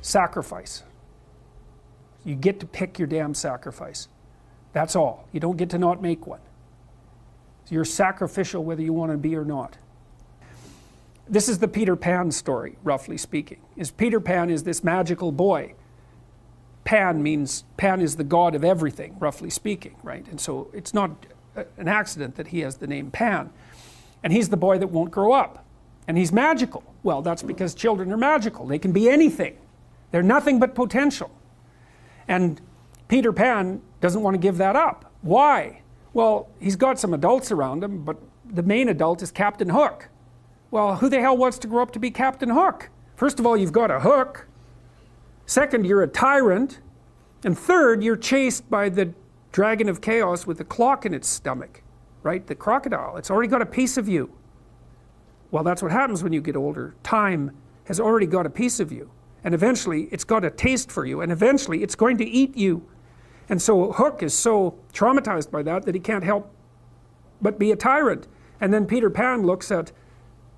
sacrifice. You get to pick your damn sacrifice. That's all. You don't get to not make one. So you're sacrificial whether you want to be or not. This is the Peter Pan story, roughly speaking. Peter Pan is this magical boy. Pan is the god of everything, roughly speaking, right? And so it's not an accident that he has the name Pan. And he's the boy that won't grow up. And he's magical. Well, that's because children are magical. They can be anything. They're nothing but potential. And Peter Pan doesn't want to give that up. Why? Well, he's got some adults around him, but the main adult is Captain Hook. Well, who the hell wants to grow up to be Captain Hook? First of all, you've got a hook. Second, you're a tyrant. And third, you're chased by the dragon of chaos with a clock in its stomach, right? The crocodile. It's already got a piece of you. Well, that's what happens when you get older. Time has already got a piece of you. And eventually, it's got a taste for you. And eventually, it's going to eat you. And so Hook is so traumatized by that he can't help but be a tyrant. And then Peter Pan looks at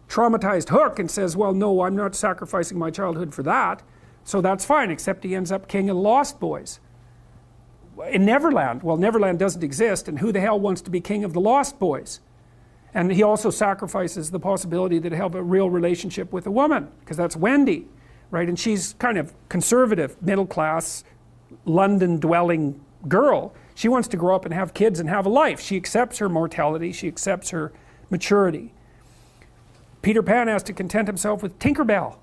traumatized Hook and says, well, no, I'm not sacrificing my childhood for that. So that's fine, except he ends up king of the Lost Boys. In Neverland, well, Neverland doesn't exist, and who the hell wants to be king of the Lost Boys? And he also sacrifices the possibility that he'll have a real relationship with a woman, because that's Wendy, right? And she's kind of conservative, middle class, London-dwelling girl. She wants to grow up and have kids and have a life. She accepts her mortality, she accepts her maturity. Peter Pan has to content himself with Tinkerbell.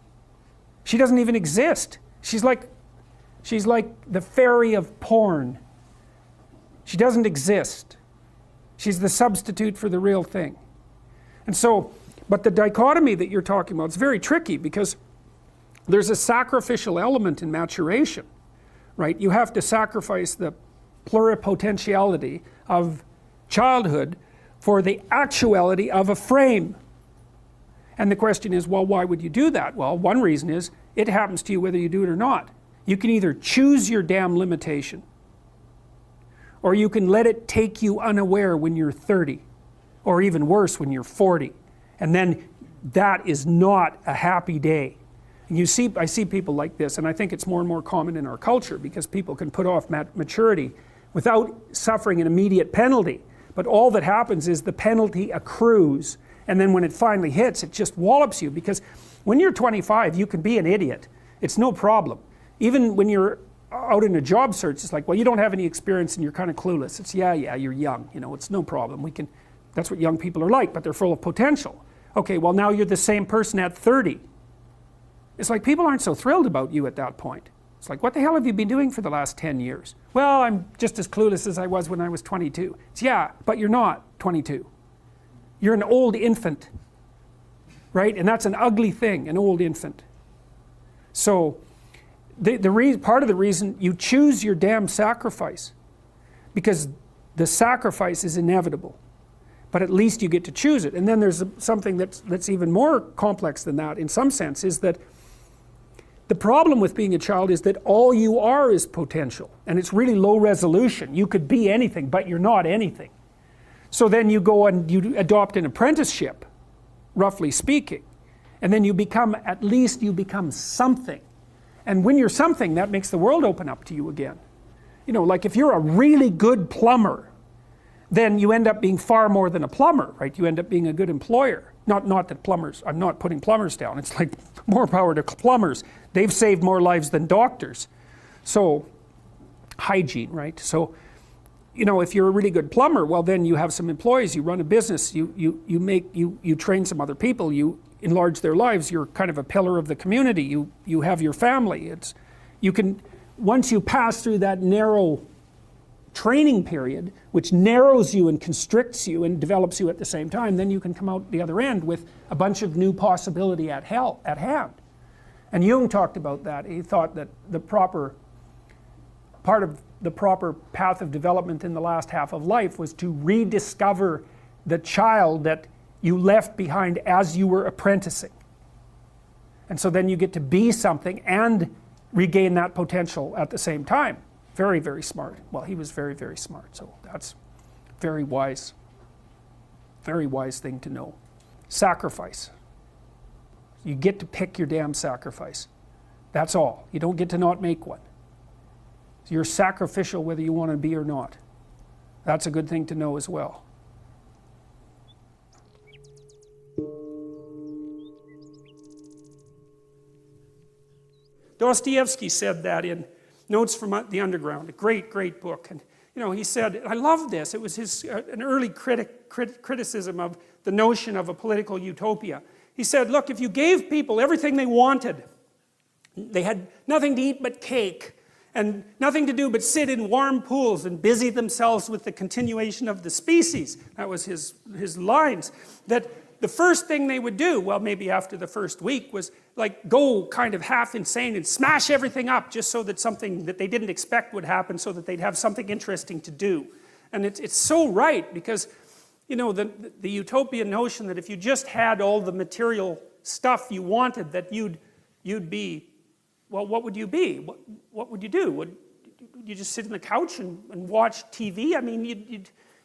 She doesn't even exist. She's like the fairy of porn. She doesn't exist. She's the substitute for the real thing. And so, but the dichotomy that you're talking about is very tricky, because there's a sacrificial element in maturation, right? You have to sacrifice the pluripotentiality of childhood for the actuality of a frame. And the question is, well, why would you do that? Well, one reason is it happens to you whether you do it or not. You can either choose your damn limitation, or you can let it take you unaware when you're 30, or even worse, when you're 40. And then that is not a happy day. And I see people like this, and I think it's more and more common in our culture, because people can put off maturity without suffering an immediate penalty. But all that happens is the penalty accrues. And then when it finally hits, it just wallops you, because when you're 25, you can be an idiot. It's no problem. Even when you're out in a job search, it's like, well, you don't have any experience and you're kind of clueless. It's, yeah, you're young, it's no problem. That's what young people are like, but they're full of potential. Okay, well, now you're the same person at 30. It's like people aren't so thrilled about you at that point. It's like, what the hell have you been doing for the last 10 years? Well, I'm just as clueless as I was when I was 22. It's, yeah, but you're not 22. You're an old infant, right? And that's an ugly thing, an old infant. So part of the reason you choose your damn sacrifice, because the sacrifice is inevitable, but at least you get to choose it. And then there's something that's even more complex than that in some sense, is that the problem with being a child is that all you are is potential, and it's really low resolution. You could be anything, but you're not anything. So then you go and you adopt an apprenticeship, roughly speaking, and then at least you become something. And when you're something, that makes the world open up to you again. Like if you're a really good plumber, then you end up being far more than a plumber, right? You end up being a good employer. Not that plumbers, I'm not putting plumbers down. It's like more power to plumbers. They've saved more lives than doctors. So, hygiene, right? So, if you're a really good plumber, well, then you have some employees, you run a business, you train some other people, you enlarge their lives, you're kind of a pillar of the community, you have your family. Once you pass through that narrow training period, which narrows you and constricts you and develops you at the same time, then you can come out the other end with a bunch of new possibility at hand. And Jung talked about that. He thought that part of the proper path of development in the last half of life was to rediscover the child that you left behind as you were apprenticing. And so then you get to be something and regain that potential at the same time. Very, very smart. Well, he was very, very smart, so that's very wise thing to know. Sacrifice. You get to pick your damn sacrifice. That's all. You don't get to not make one. So you're sacrificial whether you want to be or not. That's a good thing to know as well. Dostoevsky said that in Notes from the Underground, a great, great book. And he said, I love this. It was an early criticism of the notion of a political utopia. He said, look, if you gave people everything they wanted, they had nothing to eat but cake, and nothing to do but sit in warm pools and busy themselves with the continuation of the species. That was his lines. That the first thing they would do, well, maybe after the first week, was like go kind of half insane and smash everything up just so that something that they didn't expect would happen, so that they'd have something interesting to do. And it's so right, because the utopian notion that if you just had all the material stuff you wanted, that you'd be, well, what would you be? What would you do? Would you just sit on the couch and watch TV? I mean,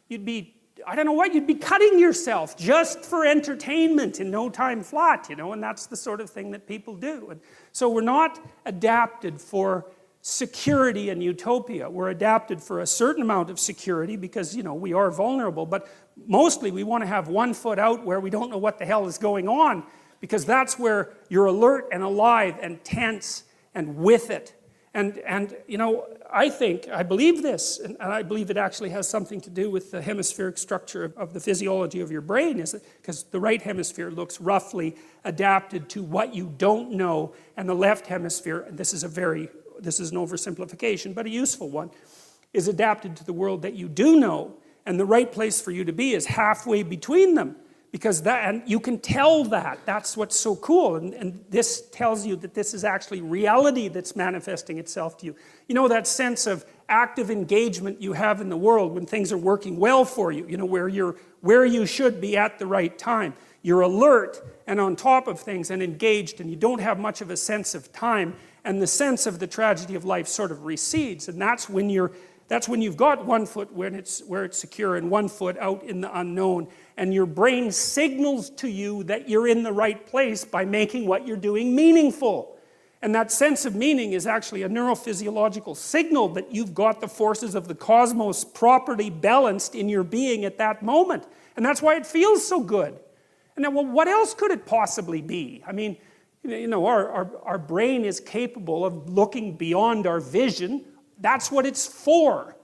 you'd be, I don't know what, you'd be cutting yourself just for entertainment in no time flat, and that's the sort of thing that people do. And so we're not adapted for security and utopia. We're adapted for a certain amount of security because, we are vulnerable, but mostly we want to have one foot out where we don't know what the hell is going on, because that's where you're alert and alive and tense and with it. And I believe this, and I believe it actually has something to do with the hemispheric structure of the physiology of your brain, is because the right hemisphere looks roughly adapted to what you don't know, and the left hemisphere, and this is an oversimplification, but a useful one, is adapted to the world that you do know, and the right place for you to be is halfway between them. Because and you can tell that. That's what's so cool. And this tells you that this is actually reality that's manifesting itself to you. That sense of active engagement you have in the world when things are working well for you, where you should be at the right time. You're alert and on top of things and engaged, and you don't have much of a sense of time, and the sense of the tragedy of life sort of recedes. And that's when you've got one foot where it's secure and one foot out in the unknown, and your brain signals to you that you're in the right place by making what you're doing meaningful. And that sense of meaning is actually a neurophysiological signal that you've got the forces of the cosmos properly balanced in your being at that moment. And that's why it feels so good. And then, well, what else could it possibly be? I mean, our brain is capable of looking beyond our vision. That's what it's for.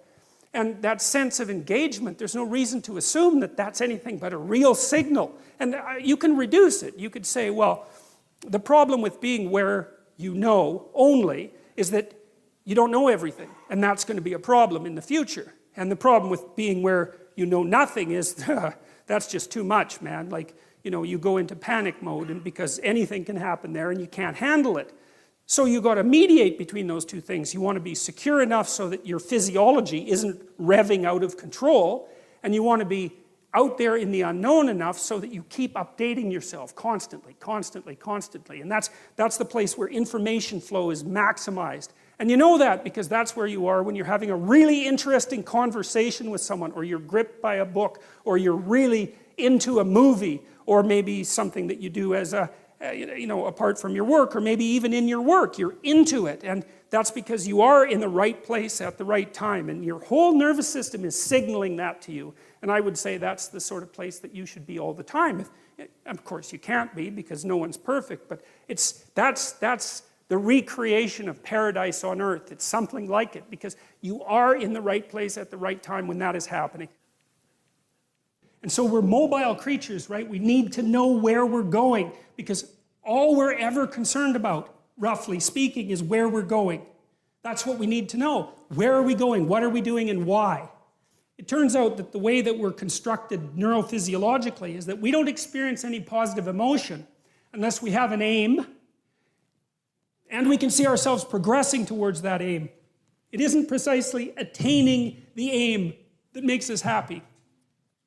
And that sense of engagement, there's no reason to assume that that's anything but a real signal. And you can reduce it. You could say, well, the problem with being where you know only is that you don't know everything. And that's going to be a problem in the future. And the problem with being where you know nothing is, that's just too much, man. Like, you go into panic mode, and because anything can happen there and you can't handle it. So you got to mediate between those two things. You want to be secure enough so that your physiology isn't revving out of control, and you want to be out there in the unknown enough so that you keep updating yourself constantly. And that's the place where information flow is maximized. And you know that because that's where you are when you're having a really interesting conversation with someone, or you're gripped by a book, or you're really into a movie, or maybe something that you do as apart from your work, or maybe even in your work, you're into it. And that's because you are in the right place at the right time, and your whole nervous system is signaling that to you. And I would say that's the sort of place that you should be all the time. Of course, you can't be, because no one's perfect, but that's the recreation of paradise on earth. It's something like it, because you are in the right place at the right time when that is happening. And so we're mobile creatures, right? We need to know where we're going, because all we're ever concerned about, roughly speaking, is where we're going. That's what we need to know. Where are we going? What are we doing? And why? It turns out that the way that we're constructed neurophysiologically is that we don't experience any positive emotion unless we have an aim and we can see ourselves progressing towards that aim. It isn't precisely attaining the aim that makes us happy.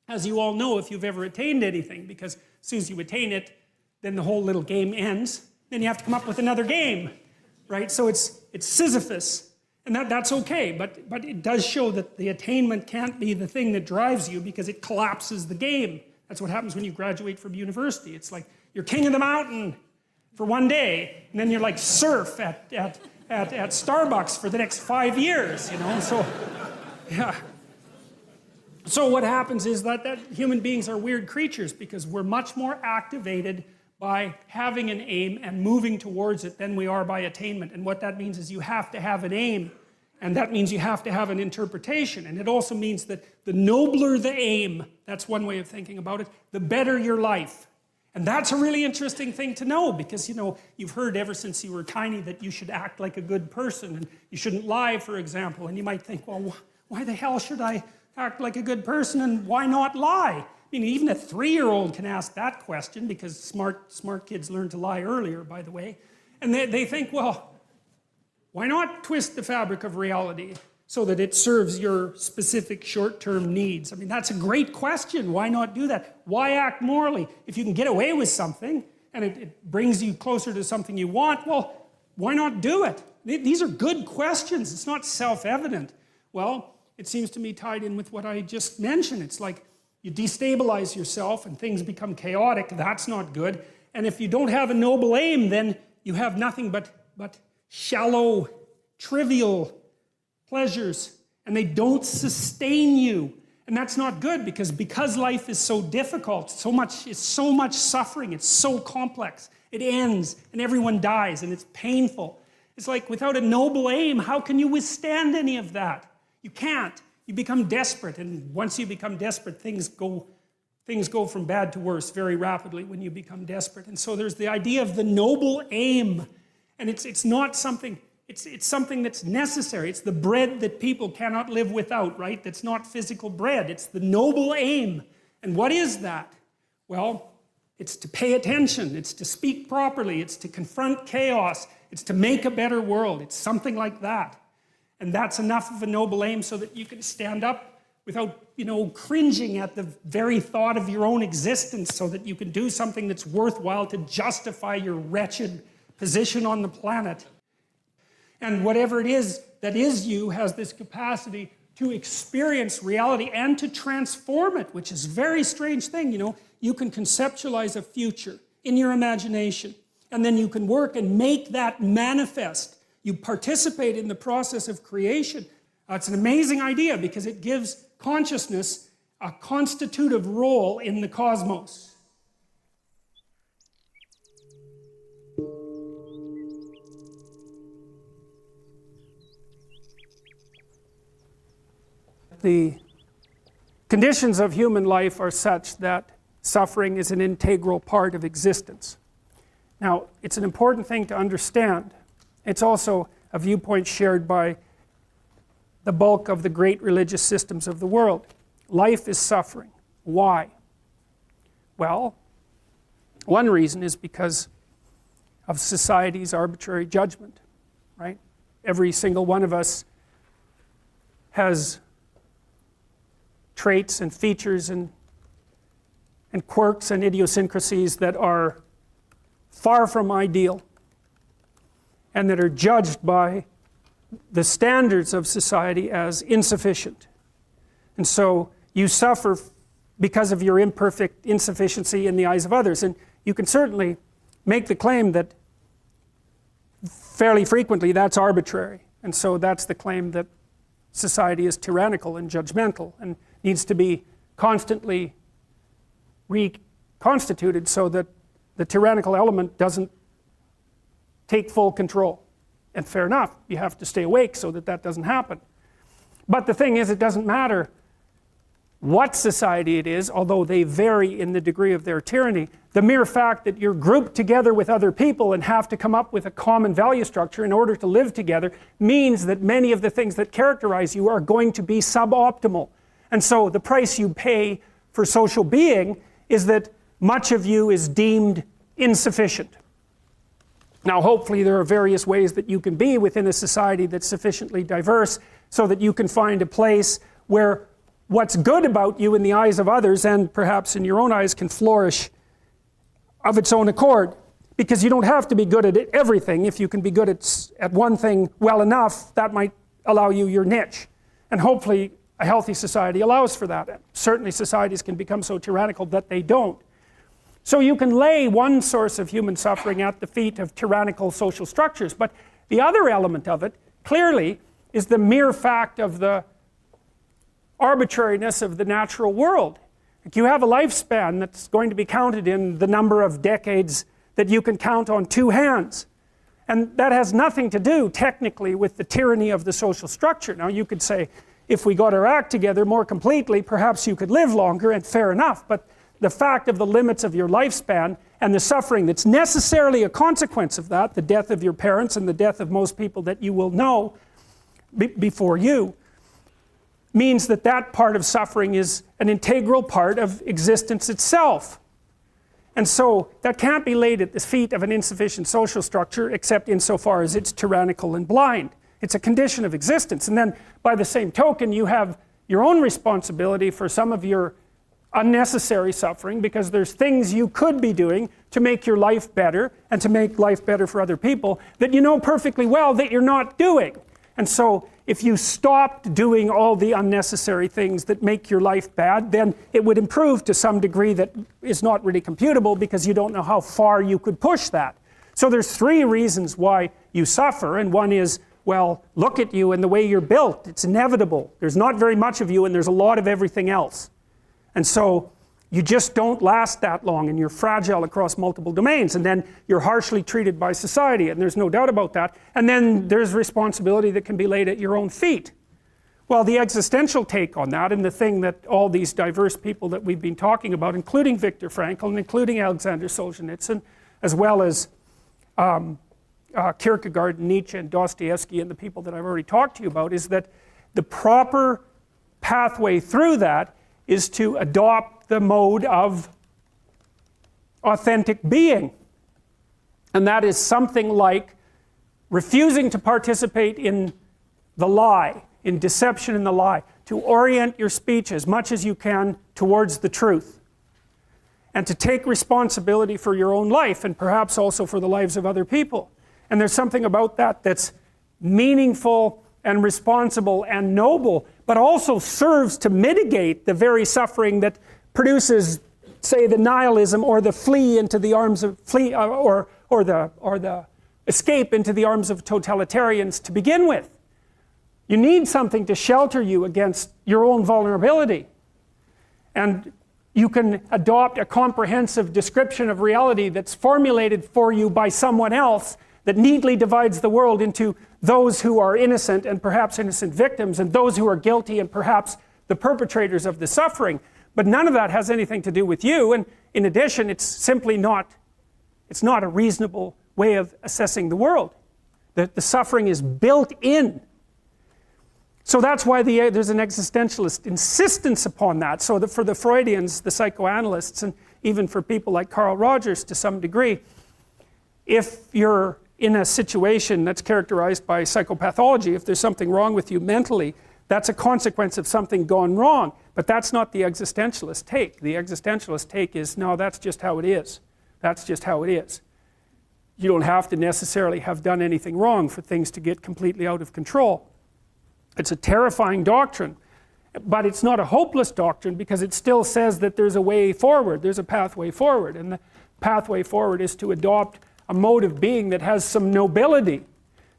As you all know, if you've ever attained anything, because as soon as you attain it, then the whole little game ends. Then you have to come up with another game, right? So it's Sisyphus, and that's okay, but it does show that the attainment can't be the thing that drives you, because it collapses the game. That's what happens when you graduate from university. It's like, you're king of the mountain, for one day, and then you're like surf at Starbucks for the next 5 years, you know? So, yeah. So what happens is that human beings are weird creatures because we're much more activated by having an aim and moving towards it than we are by attainment. And what that means is you have to have an aim, and that means you have to have an interpretation. And it also means that the nobler the aim, that's one way of thinking about it, the better your life. And that's a really interesting thing to know because, you know, you've heard ever since you were tiny that you should act like a good person and you shouldn't lie, for example. And you might think, well, why the hell should I act like a good person and why not lie? I mean, even a 3-year-old can ask that question because smart kids learn to lie earlier, by the way. And they think, well, why not twist the fabric of reality so that it serves your specific short-term needs? I mean, that's a great question. Why not do that? Why act morally? If you can get away with something and it brings you closer to something you want, well, why not do it? These are good questions. It's not self-evident. Well, it seems to me tied in with what I just mentioned. It's like you destabilize yourself and things become chaotic. That's not good. And if you don't have a noble aim, then you have nothing but shallow, trivial pleasures, and they don't sustain you. And that's not good because life is so difficult, it's so much suffering, it's so complex. It ends and everyone dies and it's painful. It's like without a noble aim, how can you withstand any of that? You can't. You become desperate, and once you become desperate, things go from bad to worse very rapidly when you become desperate. And so there's the idea of the noble aim. And it's not something, it's something that's necessary. It's the bread that people cannot live without, right? That's not physical bread. It's the noble aim. And what is that? Well, it's to pay attention. It's to speak properly. It's to confront chaos. It's to make a better world. It's something like that. And that's enough of a noble aim so that you can stand up without, you know, cringing at the very thought of your own existence, so that you can do something that's worthwhile to justify your wretched position on the planet. And whatever it is that is you has this capacity to experience reality and to transform it, which is a very strange thing, you know. You can conceptualize a future in your imagination, and then you can work and make that manifest. You participate in the process of creation. It's an amazing idea because it gives consciousness a constitutive role in the cosmos. The conditions of human life are such that suffering is an integral part of existence. Now, it's an important thing to understand. It's also a viewpoint shared by the bulk of the great religious systems of the world. Life is suffering. Why? Well, one reason is because of society's arbitrary judgment, right? Every single one of us has traits and features and quirks and idiosyncrasies that are far from ideal and that are judged by the standards of society as insufficient. And so you suffer because of your imperfect insufficiency in the eyes of others. And you can certainly make the claim that fairly frequently that's arbitrary. And so that's the claim that society is tyrannical and judgmental and needs to be constantly reconstituted so that the tyrannical element doesn't take full control. And fair enough, you have to stay awake so that that doesn't happen. But the thing is, it doesn't matter what society it is, although they vary in the degree of their tyranny. The mere fact that you're grouped together with other people and have to come up with a common value structure in order to live together means that many of the things that characterize you are going to be suboptimal. And so the price you pay for social being is that much of you is deemed insufficient. Now, hopefully there are various ways that you can be within a society that's sufficiently diverse so that you can find a place where what's good about you in the eyes of others and perhaps in your own eyes can flourish of its own accord. Because you don't have to be good at everything. If you can be good at one thing well enough, that might allow you your niche. And hopefully a healthy society allows for that. Certainly societies can become so tyrannical that they don't. So you can lay one source of human suffering at the feet of tyrannical social structures, but the other element of it, clearly, is the mere fact of the arbitrariness of the natural world. Like you have a lifespan that's going to be counted in the number of decades that you can count on two hands. And that has nothing to do, technically, with the tyranny of the social structure. Now you could say, if we got our act together more completely, perhaps you could live longer, and fair enough, but the fact of the limits of your lifespan and the suffering that's necessarily a consequence of that, the death of your parents and the death of most people that you will know before you, means that that part of suffering is an integral part of existence itself. And so that can't be laid at the feet of an insufficient social structure except insofar as it's tyrannical and blind. It's a condition of existence. And then by the same token, you have your own responsibility for some of your unnecessary suffering, because there's things you could be doing to make your life better and to make life better for other people that you know perfectly well that you're not doing. And so if you stopped doing all the unnecessary things that make your life bad, then it would improve to some degree that is not really computable, because you don't know how far you could push that. So there's three reasons why you suffer, and one is, well, look at you and the way you're built. It's inevitable. There's not very much of you and there's a lot of everything else. And so you just don't last that long, and you're fragile across multiple domains, and then you're harshly treated by society, and there's no doubt about that. And then there's responsibility that can be laid at your own feet. Well, the existential take on that, and the thing that all these diverse people that we've been talking about, including Viktor Frankl and including Alexander Solzhenitsyn, as well as Kierkegaard and Nietzsche and Dostoevsky and the people that I've already talked to you about, is that the proper pathway through that is to adopt the mode of authentic being. And that is something like refusing to participate in the lie, in deception in the lie, to orient your speech as much as you can towards the truth, and to take responsibility for your own life and perhaps also for the lives of other people. And there's something about that that's meaningful and responsible and noble, but also serves to mitigate the very suffering that produces, say, the nihilism or the flee into the arms of or the escape into the arms of totalitarians to begin with. You need something to shelter you against your own vulnerability. And you can adopt a comprehensive description of reality that's formulated for you by someone else that neatly divides the world into those who are innocent and perhaps innocent victims, and those who are guilty and perhaps the perpetrators of the suffering. But none of that has anything to do with you, and in addition, it's simply not, it's not a reasonable way of assessing the world. The suffering is built in. So that's why there's an existentialist insistence upon that. So that for the Freudians, the psychoanalysts, and even for people like Carl Rogers to some degree, if you're in a situation that's characterized by psychopathology, if there's something wrong with you mentally, that's a consequence of something gone wrong. But that's not the existentialist take. The existentialist take is, no, that's just how it is. That's just how it is. You don't have to necessarily have done anything wrong for things to get completely out of control. It's a terrifying doctrine, but it's not a hopeless doctrine, because it still says that there's a way forward, there's a pathway forward, and the pathway forward is to adopt a mode of being that has some nobility,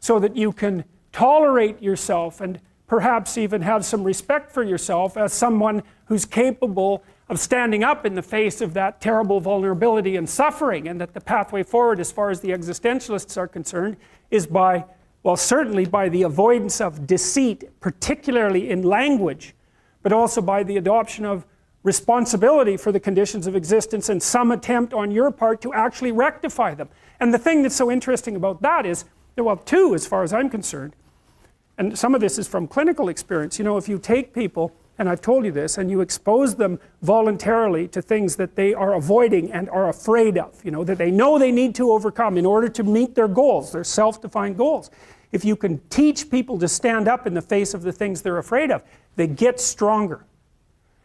so that you can tolerate yourself and perhaps even have some respect for yourself as someone who's capable of standing up in the face of that terrible vulnerability and suffering, and that the pathway forward, as far as the existentialists are concerned, is by, well, certainly by the avoidance of deceit, particularly in language, but also by the adoption of responsibility for the conditions of existence and some attempt on your part to actually rectify them. And the thing that's so interesting about that is, well, two, as far as I'm concerned, and some of this is from clinical experience, you know, if you take people, and I've told you this, and you expose them voluntarily to things that they are avoiding and are afraid of, you know, that they know they need to overcome in order to meet their goals, their self-defined goals. If you can teach people to stand up in the face of the things they're afraid of, they get stronger.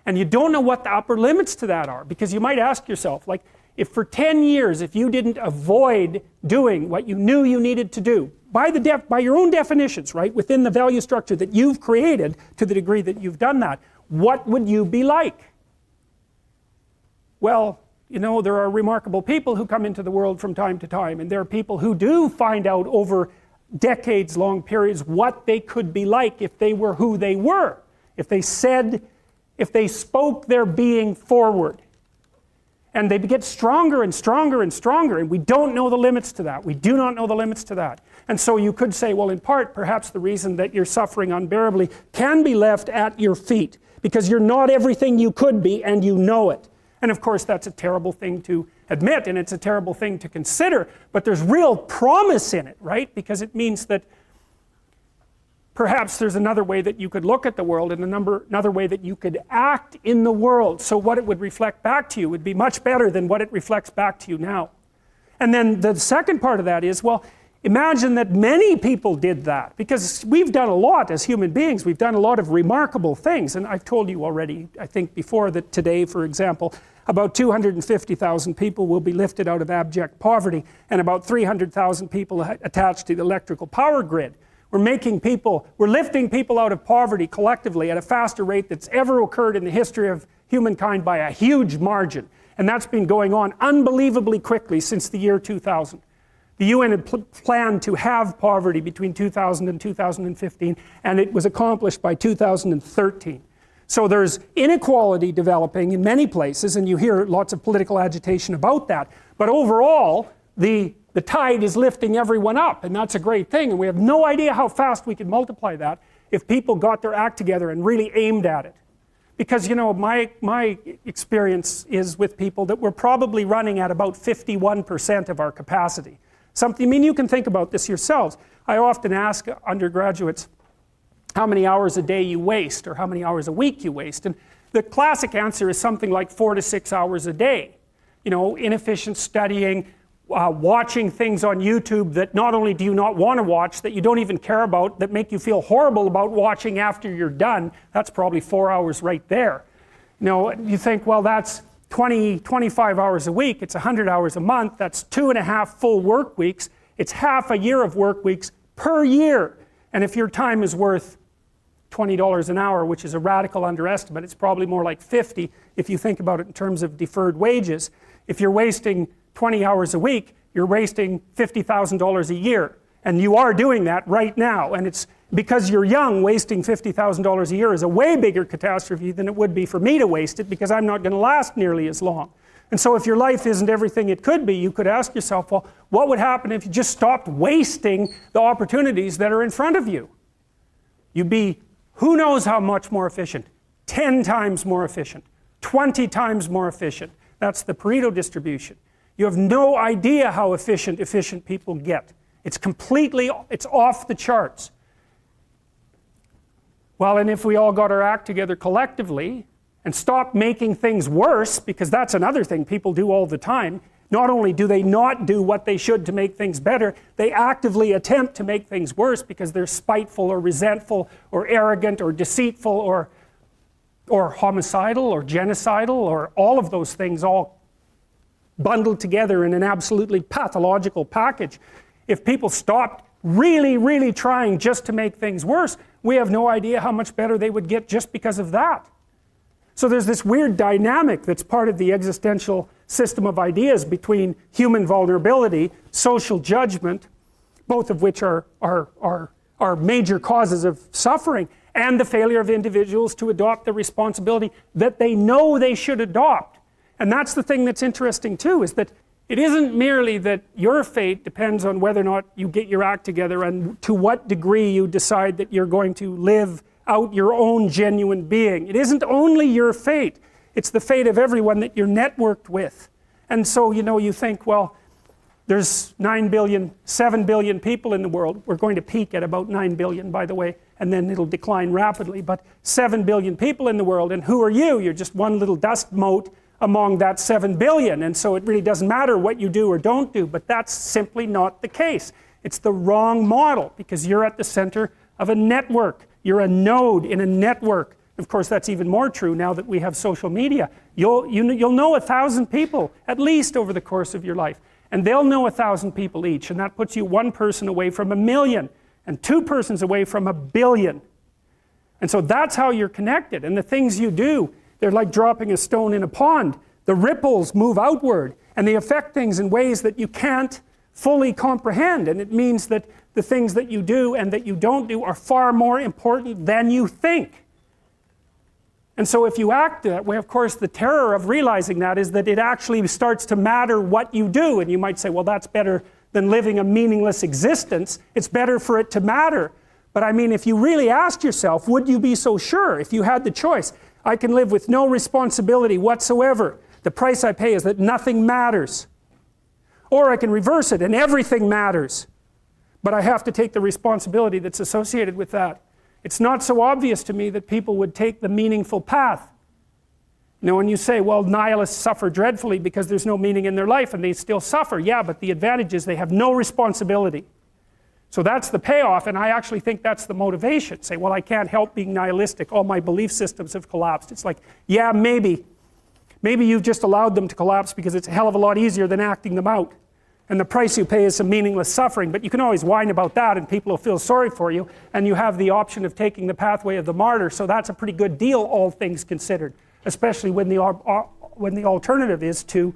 And you don't know what the upper limits to that are, because you might ask yourself, like, if for 10 years, if you didn't avoid doing what you knew you needed to do, by your own definitions, right, within the value structure that you've created, to the degree that you've done that, what would you be like? Well, You know, there are remarkable people who come into the world from time to time, and there are people who do find out over decades-long periods what they could be like if they were who they were, if they spoke their being forward. And they get stronger and stronger and stronger, and we don't know the limits to that. We do not know the limits to that. And so you could say, well, in part, perhaps the reason that you're suffering unbearably can be left at your feet, because you're not everything you could be, and you know it. And of course, that's a terrible thing to admit, and it's a terrible thing to consider, but there's real promise in it, right? Because it means that perhaps there's another way that you could look at the world, and another way that you could act in the world, so what it would reflect back to you would be much better than what it reflects back to you now. And then the second part of that is, well, imagine that many people did that, because we've done a lot as human beings. We've done a lot of remarkable things, and I've told you already, I think before, that today, for example, about 250,000 people will be lifted out of abject poverty, and about 300,000 people attached to the electrical power grid. We're lifting people out of poverty collectively at a faster rate that's ever occurred in the history of humankind by a huge margin. And that's been going on unbelievably quickly since the year 2000. The UN had planned to have poverty between 2000 and 2015, and it was accomplished by 2013. So there's inequality developing in many places, and you hear lots of political agitation about that. But overall, the tide is lifting everyone up, and that's a great thing. And we have no idea how fast we could multiply that if people got their act together and really aimed at it. Because, you know, my experience is with people that we're probably running at about 51% of our capacity. I mean, you can think about this yourselves. I often ask undergraduates how many hours a day you waste, or how many hours a week you waste. And the classic answer is something like 4 to 6 hours a day. You know, inefficient studying, watching things on YouTube that not only do you not want to watch, that you don't even care about, that make you feel horrible about watching after you're done. That's probably 4 hours right there. You know, you think, well, that's 25 hours a week, it's 100 hours a month, that's 2.5 full work weeks, it's half a year of work weeks per year. And if your time is worth $20 an hour, which is a radical underestimate, it's probably more like 50 if you think about it in terms of deferred wages. If you're wasting 20 hours a week, you're wasting $50,000 a year. And you are doing that right now. And it's because you're young, wasting $50,000 a year is a way bigger catastrophe than it would be for me to waste it, because I'm not going to last nearly as long. And so if your life isn't everything it could be, you could ask yourself, well, what would happen if you just stopped wasting the opportunities that are in front of you? You'd be, who knows how much more efficient? 10 times more efficient, 20 times more efficient. That's the Pareto distribution. You have no idea how efficient people get. It's off the charts. Well, and if we all got our act together collectively and stopped making things worse, because that's another thing people do all the time, not only do they not do what they should to make things better, they actively attempt to make things worse because they're spiteful or resentful or arrogant or deceitful or homicidal or genocidal, or all of those things all bundled together in an absolutely pathological package. If people stopped really, really trying just to make things worse, we have no idea how much better they would get just because of that. So there's this weird dynamic that's part of the existential system of ideas between human vulnerability, social judgment, both of which are major causes of suffering, and the failure of individuals to adopt the responsibility that they know they should adopt. And that's the thing that's interesting too, is that it isn't merely that your fate depends on whether or not you get your act together and to what degree you decide that you're going to live out your own genuine being. It isn't only your fate, it's the fate of everyone that you're networked with. And so, you know, you think, well, there's 7 billion people in the world. We're going to peak at about 9 billion, by the way, and then it'll decline rapidly, but 7 billion people in the world, and who are you? You're just one little dust mote among that 7 billion, and so it really doesn't matter what you do or don't do, but that's simply not the case. It's the wrong model, because you're at the center of a network. You're a node in a network. Of course, that's even more true now that we have social media. You'll know 1,000 people, at least over the course of your life, and they'll know 1,000 people each, and that puts you one person away from 1 million, and 2 persons away from 1 billion. And so that's how you're connected, and the things you do, they're like dropping a stone in a pond. The ripples move outward, and they affect things in ways that you can't fully comprehend. And it means that the things that you do and that you don't do are far more important than you think. And so if you act that way, of course, the terror of realizing that is that it actually starts to matter what you do. And you might say, well, that's better than living a meaningless existence. It's better for it to matter. But I mean, if you really asked yourself, would you be so sure if you had the choice? I can live with no responsibility whatsoever. The price I pay is that nothing matters. Or I can reverse it and everything matters. But I have to take the responsibility that's associated with that. It's not so obvious to me that people would take the meaningful path. You know, when you say, well, nihilists suffer dreadfully because there's no meaning in their life and they still suffer. Yeah, but the advantage is they have no responsibility. So that's the payoff, and I actually think that's the motivation. Say, well, I can't help being nihilistic. All my belief systems have collapsed. It's like, yeah, maybe. Maybe you've just allowed them to collapse because it's a hell of a lot easier than acting them out. And the price you pay is some meaningless suffering, but you can always whine about that and people will feel sorry for you, and you have the option of taking the pathway of the martyr, so that's a pretty good deal, all things considered, especially when the alternative is to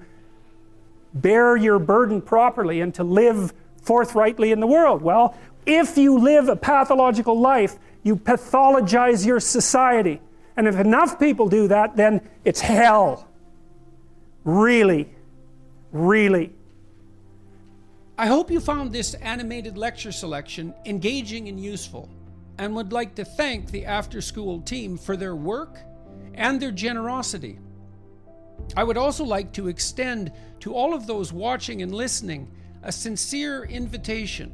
bear your burden properly and to live forthrightly in the world. Well, if you live a pathological life, you pathologize your society, and if enough people do that, then it's hell. Really, really. I hope you found this animated lecture selection engaging and useful, and would like to thank the Afterskool team for their work and their generosity. I would also like to extend to all of those watching and listening a sincere invitation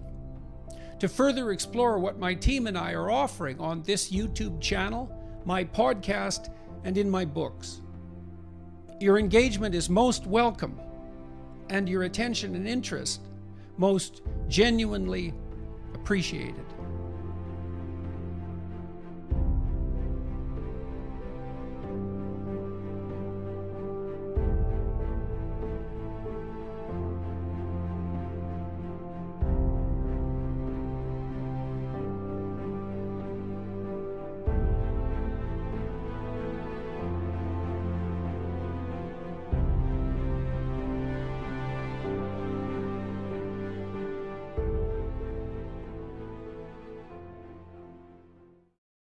to further explore what my team and I are offering on this YouTube channel, my podcast, and in my books. Your engagement is most welcome, and your attention and interest most genuinely appreciated.